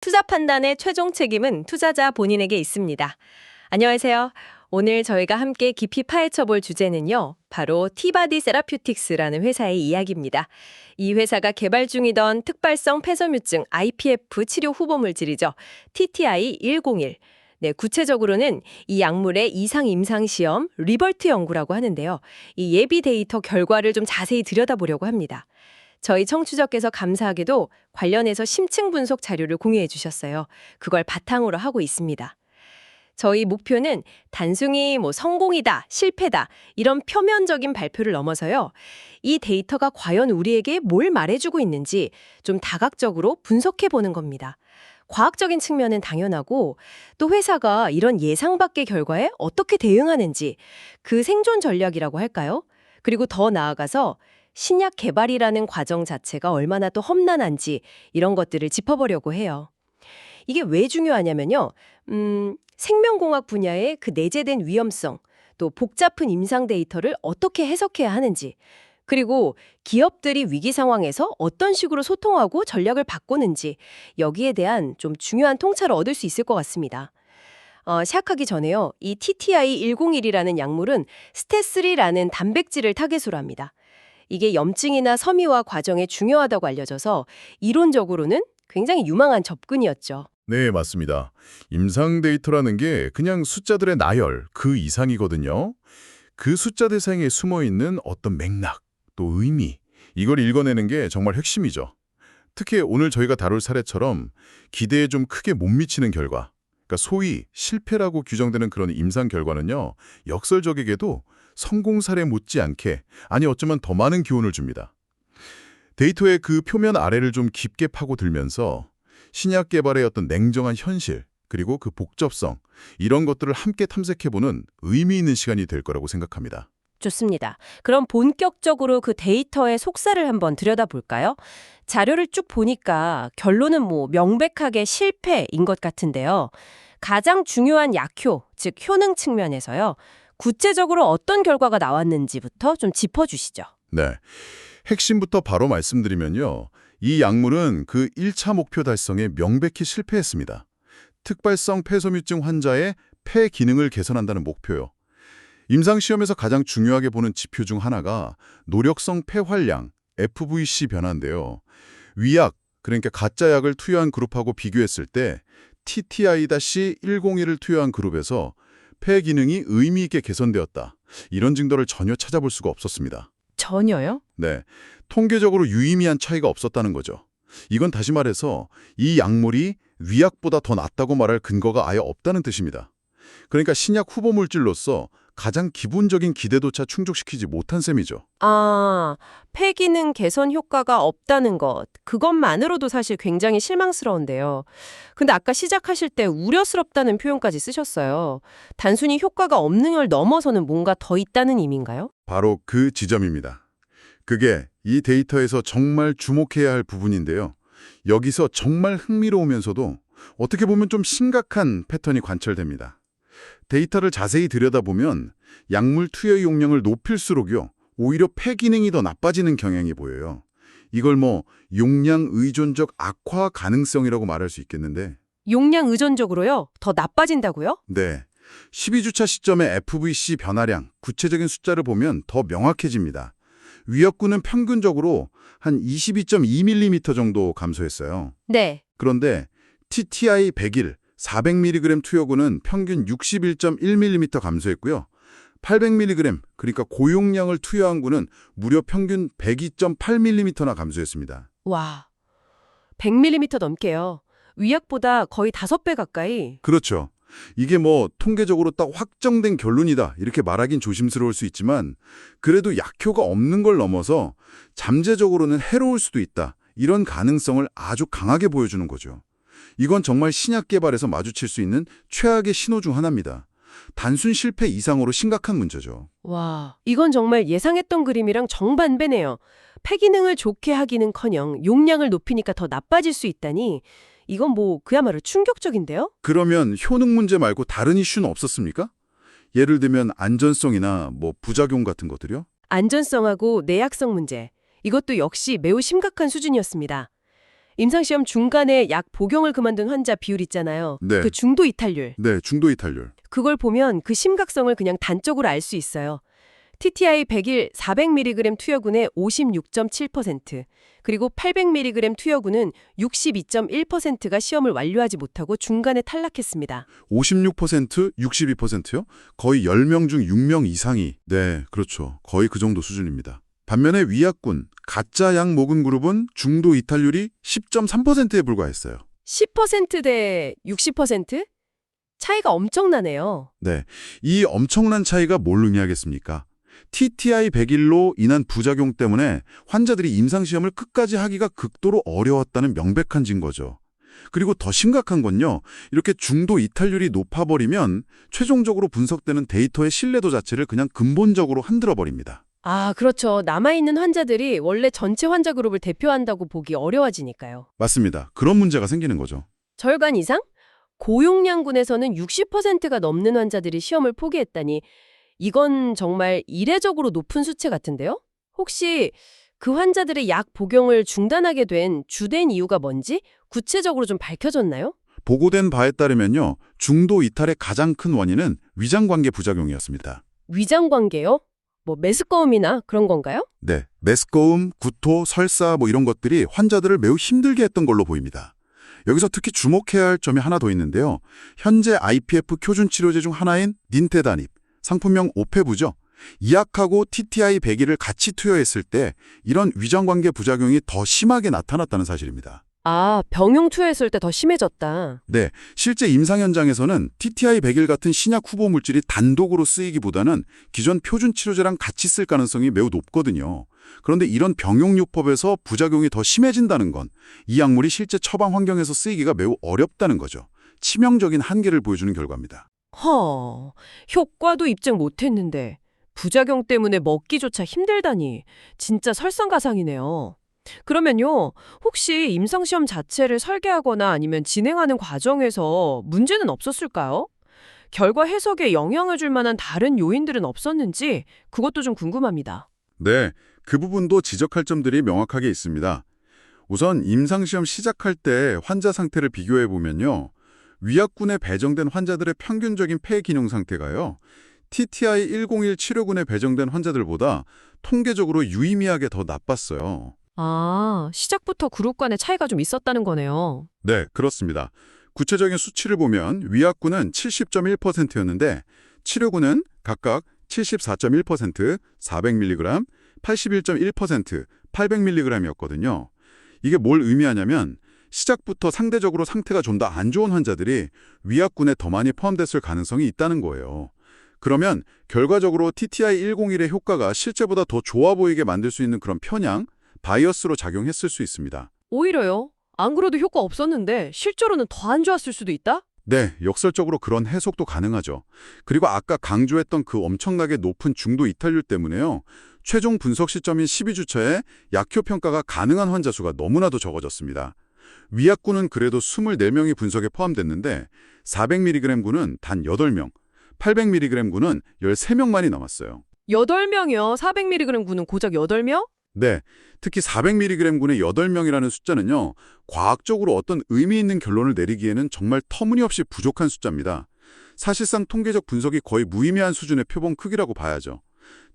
투자 판단의 최종 책임은 투자자 본인에게 있습니다. 안녕하세요. 오늘 저희가 함께 깊이 파헤쳐볼 주제는요. 바로 티바디 세라퓨틱스라는 회사의 이야기입니다. 이 회사가 개발 중이던 특발성 폐섬유증 IPF 치료 후보물질이죠. TTI-101. 네, 구체적으로는 이 약물의 이상 임상 시험 리버트 연구라고 하는데요. 이 예비 데이터 결과를 좀 자세히 들여다보려고 합니다. 저희 청취자께서 감사하게도 관련해서 심층 분석 자료를 공유해 주셨어요. 그걸 바탕으로 하고 있습니다. 저희 목표는 단순히 성공이다, 실패다 이런 표면적인 발표를 넘어서요. 이 데이터가 과연 우리에게 뭘 말해주고 있는지 좀 다각적으로 분석해 보는 겁니다. 과학적인 측면은 당연하고 또 회사가 이런 예상 밖의 결과에 어떻게 대응하는지 그 생존 전략이라고 할까요? 그리고 더 나아가서 신약 개발이라는 과정 자체가 얼마나 또 험난한지 이런 것들을 짚어보려고 해요. 이게 왜 중요하냐면요. 생명공학 분야의 그 내재된 위험성, 또 복잡한 임상 데이터를 어떻게 해석해야 하는지, 그리고 기업들이 위기 상황에서 어떤 식으로 소통하고 전략을 바꾸는지 여기에 대한 좀 중요한 통찰을 얻을 수 있을 것 같습니다. 시작하기 전에요. 이 TTI-101이라는 약물은 스테3라는 단백질을 타겟으로 합니다. 이게 염증이나 섬유화 과정에 중요하다고 알려져서 이론적으로는 굉장히 유망한 접근이었죠. 네, 맞습니다. 임상 데이터라는 게 그냥 숫자들의 나열, 그 이상이거든요. 그 숫자 대상에 숨어있는 어떤 맥락, 또 의미, 이걸 읽어내는 게 정말 핵심이죠. 특히 오늘 저희가 다룰 사례처럼 기대에 좀 크게 못 미치는 결과, 그러니까 소위 실패라고 규정되는 그런 임상 결과는요, 역설적에게도 성공 사례 못지않게, 아니 어쩌면 더 많은 교훈을 줍니다. 데이터의 그 표면 아래를 좀 깊게 파고들면서 신약 개발의 어떤 냉정한 현실, 그리고 그 복잡성, 이런 것들을 함께 탐색해보는 의미 있는 시간이 될 거라고 생각합니다. 좋습니다. 그럼 본격적으로 그 데이터의 속살을 한번 들여다볼까요? 자료를 쭉 보니까 결론은 명백하게 실패인 것 같은데요. 가장 중요한 약효, 즉 효능 측면에서요. 구체적으로 어떤 결과가 나왔는지부터 좀 짚어주시죠. 네, 핵심부터 바로 말씀드리면요. 이 약물은 그 1차 목표 달성에 명백히 실패했습니다. 특발성 폐섬유증 환자의 폐 기능을 개선한다는 목표요. 임상시험에서 가장 중요하게 보는 지표 중 하나가 노력성 폐활량, FVC 변화인데요. 위약, 그러니까 가짜 약을 투여한 그룹하고 비교했을 때 TTI-101을 투여한 그룹에서 폐 기능이 의미 있게 개선되었다. 이런 증거를 전혀 찾아볼 수가 없었습니다. 전혀요? 네, 통계적으로 유의미한 차이가 없었다는 거죠. 이건 다시 말해서 이 약물이 위약보다 더 낫다고 말할 근거가 아예 없다는 뜻입니다. 그러니까 신약 후보 물질로서 가장 기본적인 기대도차 충족시키지 못한 셈이죠. 폐기능 개선 효과가 없다는 것, 그것만으로도 사실 굉장히 실망스러운데요. 근데 아까 시작하실 때 우려스럽다는 표현까지 쓰셨어요. 단순히 효과가 없는 걸 넘어서는 뭔가 더 있다는 의미인가요? 바로 그 지점입니다. 그게 이 데이터에서 정말 주목해야 할 부분인데요. 여기서 정말 흥미로우면서도 어떻게 보면 좀 심각한 패턴이 관철됩니다. 데이터를 자세히 들여다보면 약물 투여 용량을 높일수록요, 오히려 폐 기능이 더 나빠지는 경향이 보여요. 이걸 용량 의존적 악화 가능성이라고 말할 수 있겠는데, 용량 의존적으로요? 더 나빠진다고요? 네, 12주차 시점의 FVC 변화량, 구체적인 숫자를 보면 더 명확해집니다. 위약구는 평균적으로 한 22.2mm 정도 감소했어요. 네. 그런데 TTI 101, 400mg 투여구는 평균 61.1mm 감소했고요. 800mg, 그러니까 고용량을 투여한 구는 무려 평균 102.8mm나 감소했습니다. 와, 100mm 넘게요. 위약보다 거의 5배 가까이. 그렇죠. 이게 통계적으로 딱 확정된 결론이다 이렇게 말하긴 조심스러울 수 있지만 그래도 약효가 없는 걸 넘어서 잠재적으로는 해로울 수도 있다. 이런 가능성을 아주 강하게 보여주는 거죠. 이건 정말 신약 개발에서 마주칠 수 있는 최악의 신호 중 하나입니다. 단순 실패 이상으로 심각한 문제죠. 와, 이건 정말 예상했던 그림이랑 정반대네요. 폐기능을 좋게 하기는커녕 용량을 높이니까 더 나빠질 수 있다니 이건 그야말로 충격적인데요? 그러면 효능 문제 말고 다른 이슈는 없었습니까? 예를 들면 안전성이나 부작용 같은 것들이요? 안전성하고 내약성 문제, 이것도 역시 매우 심각한 수준이었습니다. 임상시험 중간에 약 복용을 그만둔 환자 비율 있잖아요. 네. 그 중도 이탈률. 네, 중도 이탈률. 그걸 보면 그 심각성을 그냥 단적으로 알 수 있어요. TTI 100일 400mg 투여군의 56.7%, 그리고 800mg 투여군은 62.1%가 시험을 완료하지 못하고 중간에 탈락했습니다. 56%, 62%요? 거의 10명 중 6명 이상이. 네, 그렇죠. 거의 그 정도 수준입니다. 반면에 위약군, 가짜 약 먹은 그룹은 중도 이탈률이 10.3%에 불과했어요. 10% 대 60%? 차이가 엄청나네요. 네, 이 엄청난 차이가 뭘 의미하겠습니까? TTI 100일로 인한 부작용 때문에 환자들이 임상시험을 끝까지 하기가 극도로 어려웠다는 명백한 증거죠. 그리고 더 심각한 건요, 이렇게 중도 이탈률이 높아버리면 최종적으로 분석되는 데이터의 신뢰도 자체를 그냥 근본적으로 흔들어버립니다. 아, 그렇죠. 남아있는 환자들이 원래 전체 환자 그룹을 대표한다고 보기 어려워지니까요. 맞습니다. 그런 문제가 생기는 거죠. 절반 이상? 고용량군에서는 60%가 넘는 환자들이 시험을 포기했다니 이건 정말 이례적으로 높은 수치 같은데요? 혹시 그 환자들의 약 복용을 중단하게 된 주된 이유가 뭔지 구체적으로 좀 밝혀졌나요? 보고된 바에 따르면요, 중도 이탈의 가장 큰 원인은 위장관계 부작용이었습니다. 위장관계요? 뭐 메스꺼움이나 그런 건가요? 네, 메스꺼움, 구토, 설사 이런 것들이 환자들을 매우 힘들게 했던 걸로 보입니다. 여기서 특히 주목해야 할 점이 하나 더 있는데요. 현재 IPF 표준 치료제 중 하나인 닌테다닙, 상품명 오페부죠. 이 약하고 TTI 100일을 같이 투여했을 때 이런 위장관계 부작용이 더 심하게 나타났다는 사실입니다. 아, 병용 투여했을 때 더 심해졌다. 네, 실제 임상 현장에서는 TTI 100일 같은 신약 후보 물질이 단독으로 쓰이기보다는 기존 표준 치료제랑 같이 쓸 가능성이 매우 높거든요. 그런데 이런 병용요법에서 부작용이 더 심해진다는 건 이 약물이 실제 처방 환경에서 쓰이기가 매우 어렵다는 거죠. 치명적인 한계를 보여주는 결과입니다. 효과도 입증 못했는데 부작용 때문에 먹기조차 힘들다니 진짜 설상가상이네요. 그러면요, 혹시 임상시험 자체를 설계하거나 아니면 진행하는 과정에서 문제는 없었을까요? 결과 해석에 영향을 줄 만한 다른 요인들은 없었는지 그것도 좀 궁금합니다. 네, 그 부분도 지적할 점들이 명확하게 있습니다. 우선 임상시험 시작할 때 환자 상태를 비교해보면요. 위약군에 배정된 환자들의 평균적인 폐 기능 상태가요. TTI 101 치료군에 배정된 환자들보다 통계적으로 유의미하게 더 나빴어요. 아, 시작부터 그룹 간의 차이가 좀 있었다는 거네요. 네, 그렇습니다. 구체적인 수치를 보면 위약군은 70.1%였는데 치료군은 각각 74.1%, 400mg, 81.1%, 800mg이었거든요. 이게 뭘 의미하냐면 시작부터 상대적으로 상태가 좀 더 안 좋은 환자들이 위약군에 더 많이 포함됐을 가능성이 있다는 거예요. 그러면 결과적으로 TTI 101의 효과가 실제보다 더 좋아 보이게 만들 수 있는 그런 편향, 바이어스로 작용했을 수 있습니다. 오히려요? 안 그래도 효과 없었는데 실제로는 더 안 좋았을 수도 있다? 네, 역설적으로 그런 해석도 가능하죠. 그리고 아까 강조했던 그 엄청나게 높은 중도 이탈률 때문에요. 최종 분석 시점인 12주차에 약효 평가가 가능한 환자 수가 너무나도 적어졌습니다. 위약군은 그래도 24명이 분석에 포함됐는데 400mg군은 단 8명, 800mg군은 13명만이 남았어요. 8명이요? 400mg 군은 고작 8명? 네, 특히 400mg군의 8명이라는 숫자는요. 과학적으로 어떤 의미 있는 결론을 내리기에는 정말 터무니없이 부족한 숫자입니다. 사실상 통계적 분석이 거의 무의미한 수준의 표본 크기라고 봐야죠.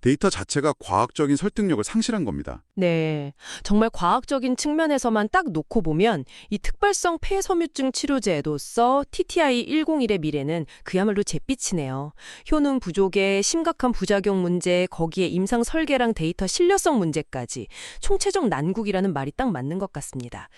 데이터 자체가 과학적인 설득력을 상실한 겁니다. 네, 정말 과학적인 측면에서만 딱 놓고 보면 이 특발성 폐섬유증 치료제로서 TTI 101의 미래는 그야말로 잿빛이네요. 효능 부족에 심각한 부작용 문제, 거기에 임상 설계랑 데이터 신뢰성 문제까지 총체적 난국이라는 말이 딱 맞는 것 같습니다.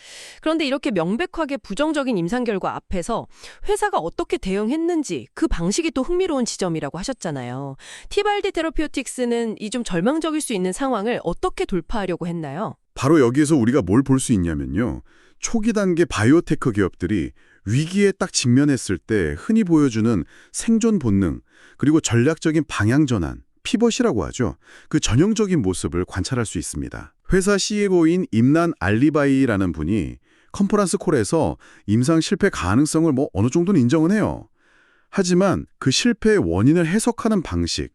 그런데 이렇게 명백하게 부정적인 임상 결과 앞에서 회사가 어떻게 대응했는지 그 방식이 또 흥미로운 지점이라고 하셨잖아요. 티발디 테라피우틱스는 이 좀 절망적일 수 있는 상황을 어떻게 돌파하려고 했나요? 바로 여기에서 우리가 뭘 볼 수 있냐면요. 초기 단계 바이오테크 기업들이 위기에 딱 직면했을 때 흔히 보여주는 생존 본능, 그리고 전략적인 방향 전환, 피벗이라고 하죠. 그 전형적인 모습을 관찰할 수 있습니다. 회사 CEO인 임난 알리바이라는 분이 컨퍼런스 콜에서 임상 실패 가능성을 어느 정도는 인정은 해요. 하지만 그 실패의 원인을 해석하는 방식,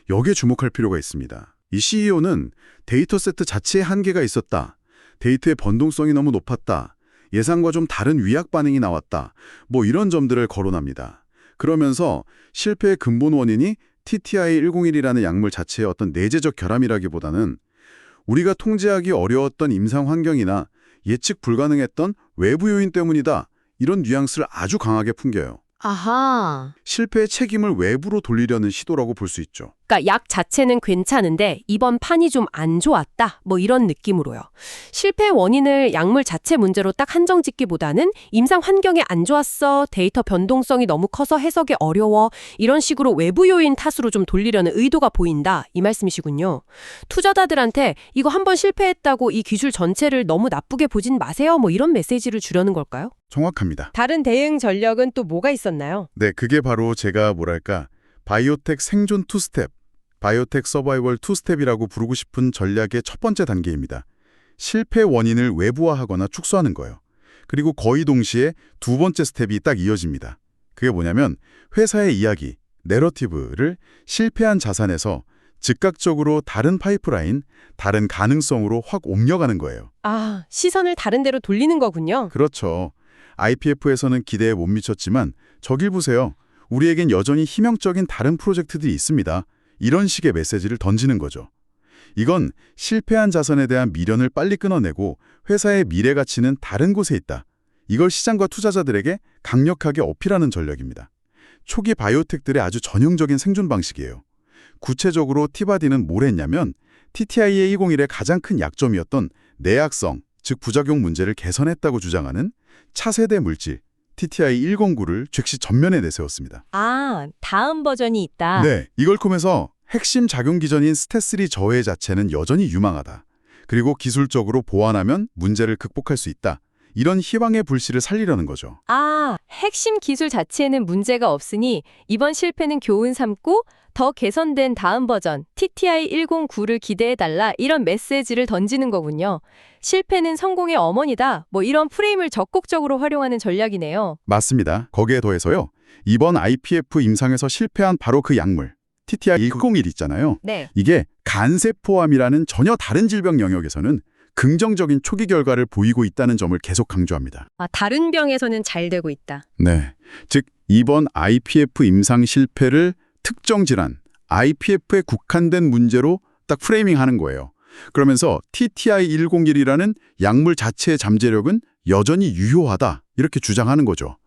여기에 주목할 필요가 있습니다. 이 CEO는 데이터 세트 자체에 한계가 있었다. 데이터의 번동성이 너무 높았다. 예상과 좀 다른 위약 반응이 나왔다. 뭐 이런 점들을 거론합니다. 그러면서 실패의 근본 원인이 TTI-101이라는 약물 자체의 어떤 내재적 결함이라기보다는 우리가 통제하기 어려웠던 임상 환경이나 예측 불가능했던 외부 요인 때문이다. 이런 뉘앙스를 아주 강하게 풍겨요. 아하. 실패의 책임을 외부로 돌리려는 시도라고 볼 수 있죠. 그러니까 약 자체는 괜찮은데 이번 판이 좀 안 좋았다. 뭐 이런 느낌으로요. 실패의 원인을 약물 자체 문제로 딱 한정 짓기보다는 임상 환경이 안 좋았어. 데이터 변동성이 너무 커서 해석이 어려워. 이런 식으로 외부 요인 탓으로 좀 돌리려는 의도가 보인다. 이 말씀이시군요. 투자자들한테 이거 한번 실패했다고 이 기술 전체를 너무 나쁘게 보진 마세요. 뭐 이런 메시지를 주려는 걸까요? 정확합니다. 다른 대응 전략은 또 뭐가 있었나요? 네, 그게 바로 제가 바이오텍 생존 투스텝, 바이오텍 서바이벌 투스텝이라고 부르고 싶은 전략의 첫 번째 단계입니다. 실패 원인을 외부화하거나 축소하는 거예요. 그리고 거의 동시에 두 번째 스텝이 딱 이어집니다. 그게 뭐냐면 회사의 이야기, 내러티브를 실패한 자산에서 즉각적으로 다른 파이프라인, 다른 가능성으로 확 옮겨가는 거예요. 아, 시선을 다른 데로 돌리는 거군요. 그렇죠. IPF에서는 기대에 못 미쳤지만 저길 보세요. 우리에겐 여전히 희망적인 다른 프로젝트들이 있습니다. 이런 식의 메시지를 던지는 거죠. 이건 실패한 자산에 대한 미련을 빨리 끊어내고 회사의 미래 가치는 다른 곳에 있다. 이걸 시장과 투자자들에게 강력하게 어필하는 전략입니다. 초기 바이오텍들의 아주 전형적인 생존 방식이에요. 구체적으로 티바디는 뭘 했냐면 TTIA-201의 가장 큰 약점이었던 내약성, 즉 부작용 문제를 개선했다고 주장하는 차세대 물질 TTI-109를 즉시 전면에 내세웠습니다. 아, 다음 버전이 있다. 네, 이걸콤에서 핵심 작용 기전인 스테3 저해 자체는 여전히 유망하다. 그리고 기술적으로 보완하면 문제를 극복할 수 있다. 이런 희망의 불씨를 살리려는 거죠. 아, 핵심 기술 자체에는 문제가 없으니 이번 실패는 교훈 삼고 더 개선된 다음 버전 TTI-109를 기대해달라 이런 메시지를 던지는 거군요. 실패는 성공의 어머니다. 뭐 이런 프레임을 적극적으로 활용하는 전략이네요. 맞습니다. 거기에 더해서요. 이번 IPF 임상에서 실패한 바로 그 약물 TTI-101 있잖아요. 네. 이게 간세포암이라는 전혀 다른 질병 영역에서는 긍정적인 초기 결과를 보이고 있다는 점을 계속 강조합니다. 아, 다른 병에서는 잘 되고 있다. 네, 즉 이번 IPF 임상 실패를 특정 질환, IPF에 국한된 문제로 딱 프레이밍하는 거예요. 그러면서 TTI-101이라는 약물 자체의 잠재력은 여전히 유효하다 이렇게 주장하는 거죠.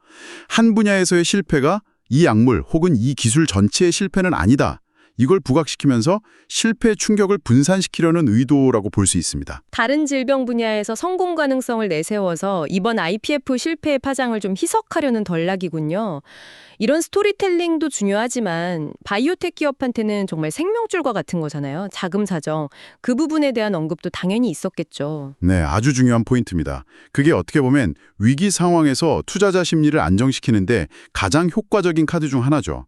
한 분야에서의 실패가 이 약물 혹은 이 기술 전체의 실패는 아니다. 이걸 부각시키면서 실패 충격을 분산시키려는 의도라고 볼 수 있습니다. 다른 질병 분야에서 성공 가능성을 내세워서 이번 IPF 실패의 파장을 좀 희석하려는 전략이군요. 이런 스토리텔링도 중요하지만 바이오텍 기업한테는 정말 생명줄과 같은 거잖아요. 자금 사정. 그 부분에 대한 언급도 당연히 있었겠죠. 네, 아주 중요한 포인트입니다. 그게 어떻게 보면 위기 상황에서 투자자 심리를 안정시키는데 가장 효과적인 카드 중 하나죠.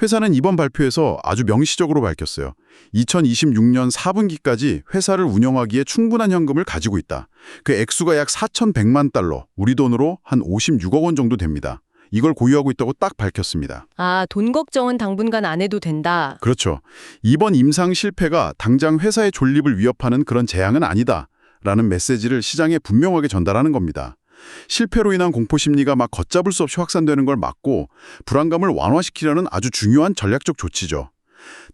회사는 이번 발표에서 아주 명시적으로 밝혔어요. 2026년 4분기까지 회사를 운영하기에 충분한 현금을 가지고 있다. 그 액수가 약 4,100만 달러, 우리 돈으로 한 56억 원 정도 됩니다. 이걸 고유하고 있다고 딱 밝혔습니다. 아, 돈 걱정은 당분간 안 해도 된다. 그렇죠. 이번 임상 실패가 당장 회사의 존립을 위협하는 그런 재앙은 아니다. 라는 메시지를 시장에 분명하게 전달하는 겁니다. 실패로 인한 공포심리가 막 걷잡을 수 없이 확산되는 걸 막고 불안감을 완화시키려는 아주 중요한 전략적 조치죠.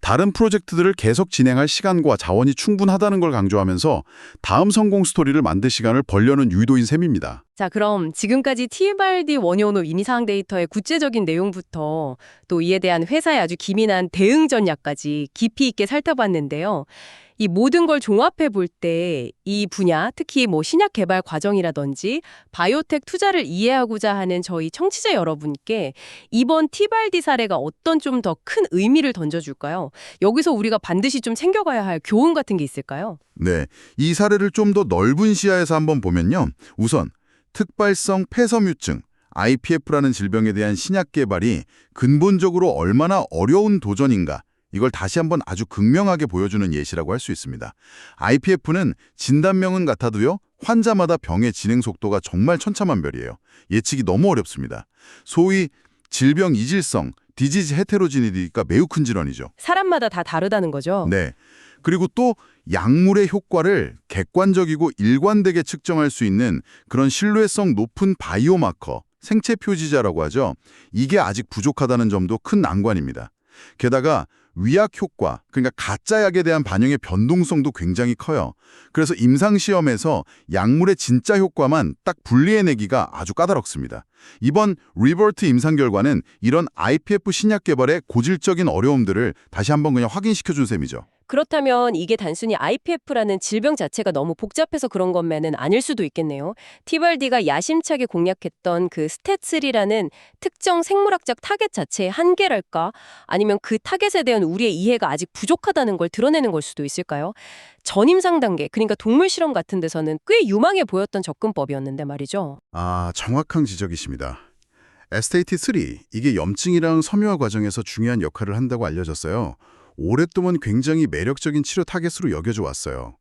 다른 프로젝트들을 계속 진행할 시간과 자원이 충분하다는 걸 강조하면서 다음 성공 스토리를 만들 시간을 벌려는 유도인 셈입니다. 자, 그럼 지금까지 TFRD 원효노 임상 데이터의 구체적인 내용부터 또 이에 대한 회사의 아주 기민한 대응 전략까지 깊이 있게 살펴봤는데요. 이 모든 걸 종합해 볼 때 이 분야, 특히 뭐 신약 개발 과정이라든지 바이오텍 투자를 이해하고자 하는 저희 청취자 여러분께 이번 티발디 사례가 어떤 좀 더 큰 의미를 던져줄까요? 여기서 우리가 반드시 좀 챙겨가야 할 교훈 같은 게 있을까요? 네, 이 사례를 좀 더 넓은 시야에서 한번 보면요. 우선 특발성 폐섬유증, IPF라는 질병에 대한 신약 개발이 근본적으로 얼마나 어려운 도전인가, 이걸 다시 한번 아주 극명하게 보여주는 예시라고 할 수 있습니다. IPF는 진단명은 같아도요, 환자마다 병의 진행 속도가 정말 천차만별이에요. 예측이 너무 어렵습니다. 소위 질병 이질성, 디지즈 헤테로지니티가 매우 큰 질환이죠. 사람마다 다 다르다는 거죠. 네. 그리고 또 약물의 효과를 객관적이고 일관되게 측정할 수 있는 그런 신뢰성 높은 바이오마커, 생체 표지자라고 하죠. 이게 아직 부족하다는 점도 큰 난관입니다. 게다가 위약 효과, 그러니까 가짜 약에 대한 반영의 변동성도 굉장히 커요. 그래서 임상시험에서 약물의 진짜 효과만 딱 분리해내기가 아주 까다롭습니다. 이번 리버트 임상 결과는 이런 IPF 신약 개발의 고질적인 어려움들을 다시 한번 그냥 확인시켜준 셈이죠. 그렇다면 이게 단순히 IPF라는 질병 자체가 너무 복잡해서 그런 것만은 아닐 수도 있겠네요. 티발디가 야심차게 공략했던 그 스탯3라는 특정 생물학적 타겟 자체의 한계랄까? 아니면 그 타겟에 대한 우리의 이해가 아직 부족하다는 걸 드러내는 걸 수도 있을까요? 전임상 단계, 그러니까 동물 실험 같은 데서는 꽤 유망해 보였던 접근법이었는데 말이죠. 아, 정확한 지적이십니다. STAT3, 이게 염증이랑 섬유화 과정에서 중요한 역할을 한다고 알려졌어요. 오랫동안 굉장히 매력적인 치료 타겟으로 여겨져 왔어요.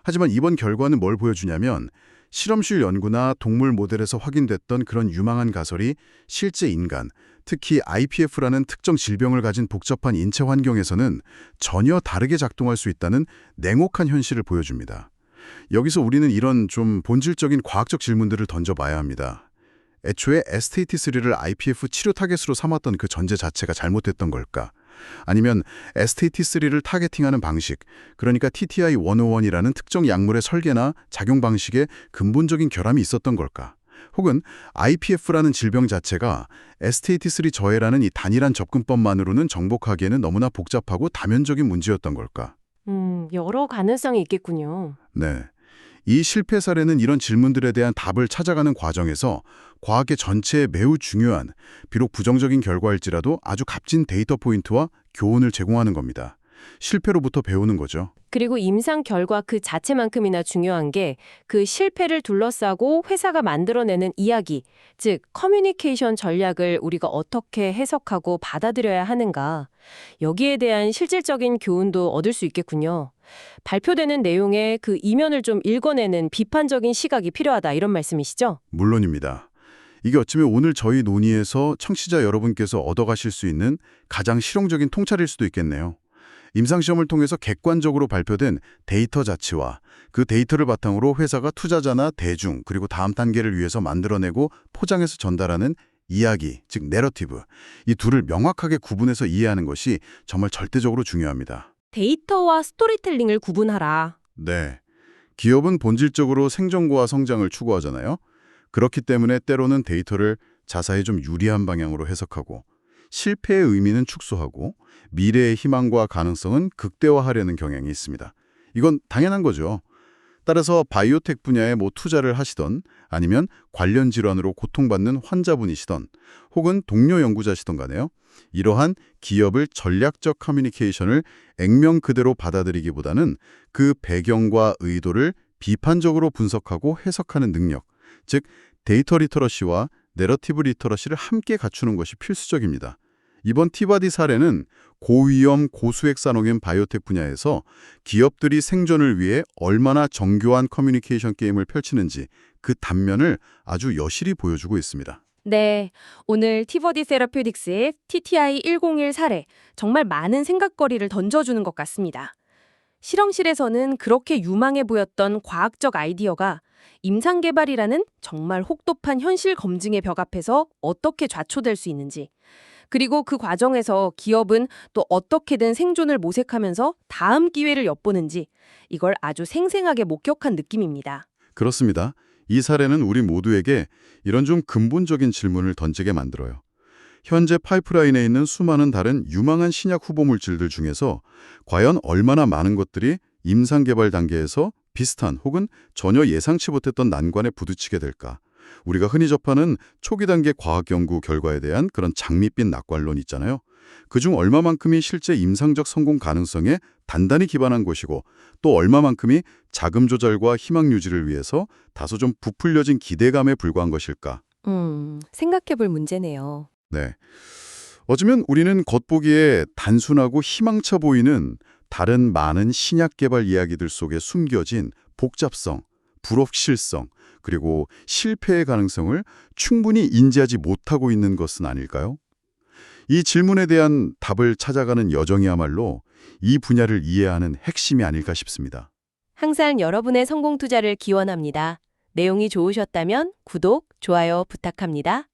하지만 이번 결과는 뭘 보여주냐면 실험실 연구나 동물 모델에서 확인됐던 그런 유망한 가설이 실제 인간, 특히 IPF라는 특정 질병을 가진 복잡한 인체 환경에서는 전혀 다르게 작동할 수 있다는 냉혹한 현실을 보여줍니다. 여기서 우리는 이런 좀 본질적인 과학적 질문들을 던져봐야 합니다. 애초에 STAT3를 IPF 치료 타겟으로 삼았던 그 전제 자체가 잘못됐던 걸까? 아니면 STAT3를 타겟팅하는 방식, 그러니까 TTI-101이라는 특정 약물의 설계나 작용 방식에 근본적인 결함이 있었던 걸까? 혹은 IPF라는 질병 자체가 STAT3 저해라는 이 단일한 접근법만으로는 정복하기에는 너무나 복잡하고 다면적인 문제였던 걸까? 여러 가능성이 있겠군요. 네. 이 실패 사례는 이런 질문들에 대한 답을 찾아가는 과정에서 과학의 전체에 매우 중요한, 비록 부정적인 결과일지라도 아주 값진 데이터 포인트와 교훈을 제공하는 겁니다. 실패로부터 배우는 거죠. 그리고 임상 결과 그 자체만큼이나 중요한 게 그 실패를 둘러싸고 회사가 만들어내는 이야기, 즉 커뮤니케이션 전략을 우리가 어떻게 해석하고 받아들여야 하는가. 여기에 대한 실질적인 교훈도 얻을 수 있겠군요. 발표되는 내용의 그 이면을 좀 읽어내는 비판적인 시각이 필요하다 이런 말씀이시죠? 물론입니다. 이게 어쩌면 오늘 저희 논의에서 청취자 여러분께서 얻어가실 수 있는 가장 실용적인 통찰일 수도 있겠네요. 임상시험을 통해서 객관적으로 발표된 데이터 자체와 그 데이터를 바탕으로 회사가 투자자나 대중 그리고 다음 단계를 위해서 만들어내고 포장해서 전달하는 이야기, 즉 내러티브, 이 둘을 명확하게 구분해서 이해하는 것이 정말 절대적으로 중요합니다. 데이터와 스토리텔링을 구분하라. 네. 기업은 본질적으로 생존과 성장을 추구하잖아요. 그렇기 때문에 때로는 데이터를 자사에 좀 유리한 방향으로 해석하고 실패의 의미는 축소하고 미래의 희망과 가능성은 극대화하려는 경향이 있습니다. 이건 당연한 거죠. 따라서 바이오텍 분야에 투자를 하시던 아니면 관련 질환으로 고통받는 환자분이시던 혹은 동료 연구자시던 간에요. 이러한 기업을 전략적 커뮤니케이션을 액면 그대로 받아들이기보다는 그 배경과 의도를 비판적으로 분석하고 해석하는 능력, 즉 데이터 리터러시와 내러티브 리터러시를 함께 갖추는 것이 필수적입니다. 이번 티바디 사례는 고위험 고수익 산업인 바이오텍 분야에서 기업들이 생존을 위해 얼마나 정교한 커뮤니케이션 게임을 펼치는지 그 단면을 아주 여실히 보여주고 있습니다. 네, 오늘 티버디 세라퓨틱스의 TTI-101 사례, 정말 많은 생각거리를 던져주는 것 같습니다. 실험실에서는 그렇게 유망해 보였던 과학적 아이디어가 임상개발이라는 정말 혹독한 현실 검증의 벽 앞에서 어떻게 좌초될 수 있는지, 그리고 그 과정에서 기업은 또 어떻게든 생존을 모색하면서 다음 기회를 엿보는지, 이걸 아주 생생하게 목격한 느낌입니다. 그렇습니다. 이 사례는 우리 모두에게 이런 좀 근본적인 질문을 던지게 만들어요. 현재 파이프라인에 있는 수많은 다른 유망한 신약 후보 물질들 중에서 과연 얼마나 많은 것들이 임상 개발 단계에서 비슷한 혹은 전혀 예상치 못했던 난관에 부딪히게 될까? 우리가 흔히 접하는 초기 단계 과학 연구 결과에 대한 그런 장밋빛 낙관론 있잖아요. 그중 얼마만큼이 실제 임상적 성공 가능성에 단단히 기반한 것이고 또 얼마만큼이 자금 조달과 희망 유지를 위해서 다소 좀 부풀려진 기대감에 불과한 것일까? 생각해볼 문제네요. 네. 어쩌면 우리는 겉보기에 단순하고 희망차 보이는 다른 많은 신약 개발 이야기들 속에 숨겨진 복잡성, 불확실성, 그리고 실패의 가능성을 충분히 인지하지 못하고 있는 것은 아닐까요? 이 질문에 대한 답을 찾아가는 여정이야말로 이 분야를 이해하는 핵심이 아닐까 싶습니다. 항상 여러분의 성공 투자를 기원합니다. 내용이 좋으셨다면 구독, 좋아요 부탁합니다.